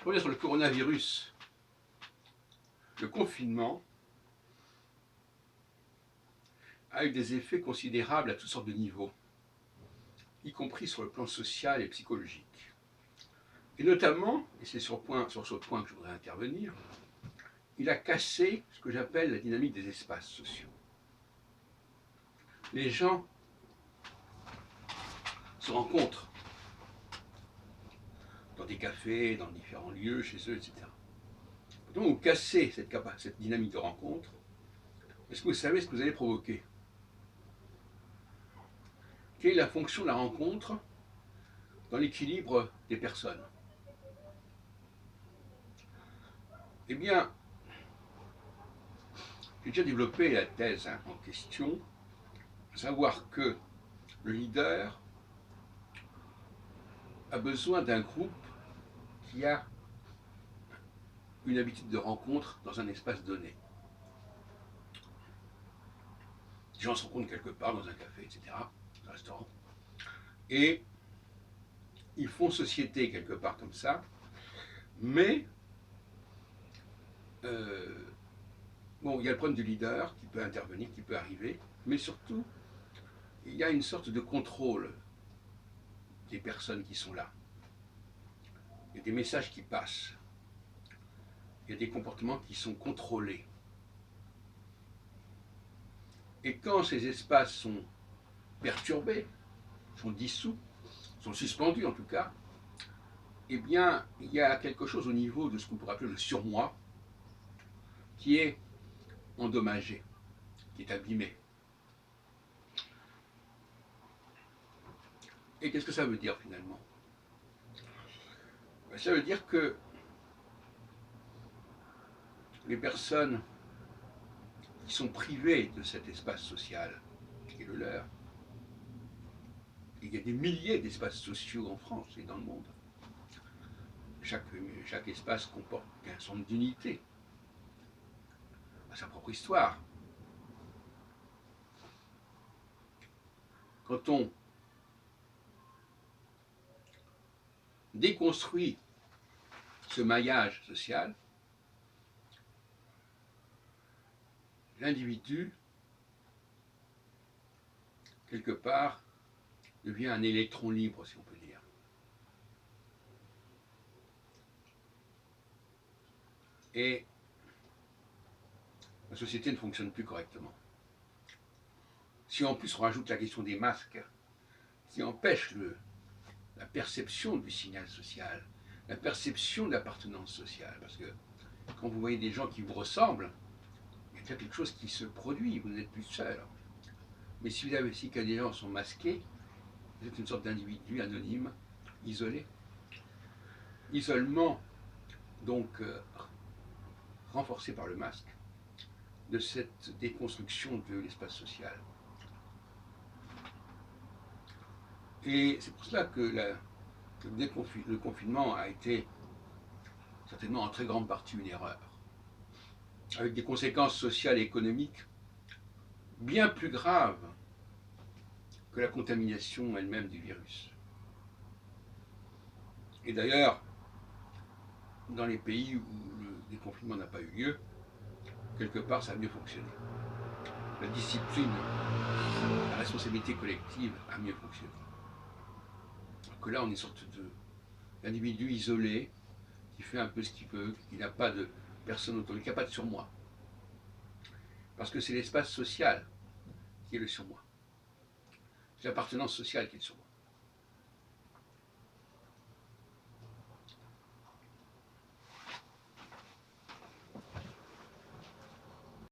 revenir sur le coronavirus. Le confinement a eu des effets considérables à toutes sortes de niveaux, y compris sur le plan social et psychologique. Et notamment, et c'est sur ce point que je voudrais intervenir, il a cassé ce que j'appelle la dynamique des espaces sociaux. Les gens se rencontrent dans des cafés, dans différents lieux, chez eux, etc. Donc vous cassez cette dynamique de rencontre. Est-ce que vous savez ce que vous allez provoquer? Quelle est la fonction de la rencontre dans l'équilibre des personnes? Eh bien, j'ai déjà développé la thèse en question, à savoir que le leader a besoin d'un groupe qui a une habitude de rencontre dans un espace donné. Les gens se rencontrent quelque part, dans un café, etc., dans un restaurant, et ils font société quelque part comme ça, mais bon, il y a le problème du leader qui peut intervenir, qui peut arriver, mais surtout, il y a une sorte de contrôle des personnes qui sont là. Il y a des messages qui passent. Il y a des comportements qui sont contrôlés. Et quand ces espaces sont perturbés, sont dissous, sont suspendus en tout cas, eh bien, il y a quelque chose au niveau de ce qu'on pourrait appeler le surmoi qui est endommagé, qui est abîmé. Et qu'est-ce que ça veut dire finalement? Ça veut dire que les personnes qui sont privées de cet espace social qui est le leur, il y a des milliers d'espaces sociaux en France et dans le monde. Chaque espace comporte un centre d'unité, a sa propre histoire. Quand on déconstruit ce maillage social, l'individu, quelque part, devient un électron libre, si on peut dire. Et la société ne fonctionne plus correctement. Si en plus on rajoute la question des masques, qui empêche la perception du signal social, la perception de l'appartenance sociale, parce que quand vous voyez des gens qui vous ressemblent, il y a quelque chose qui se produit, vous n'êtes plus seul. Mais si que des gens sont masqués, vous êtes une sorte d'individu anonyme, isolé. Isolement, donc, renforcé par le masque, de cette déconstruction de l'espace social. Et c'est pour cela que le confinement a été certainement en très grande partie une erreur, avec des conséquences sociales et économiques bien plus graves que la contamination elle-même du virus. Et d'ailleurs, dans les pays où le déconfinement n'a pas eu lieu, quelque part ça a mieux fonctionné. La discipline, la responsabilité collective a mieux fonctionné. Alors que là, on est une sorte d'individu isolé, qui fait un peu ce qu'il veut, qui n'a pas de personne autour, qui n'a pas de surmoi. Parce que c'est l'espace social qui est le surmoi. C'est l'appartenance sociale qui est le surmoi.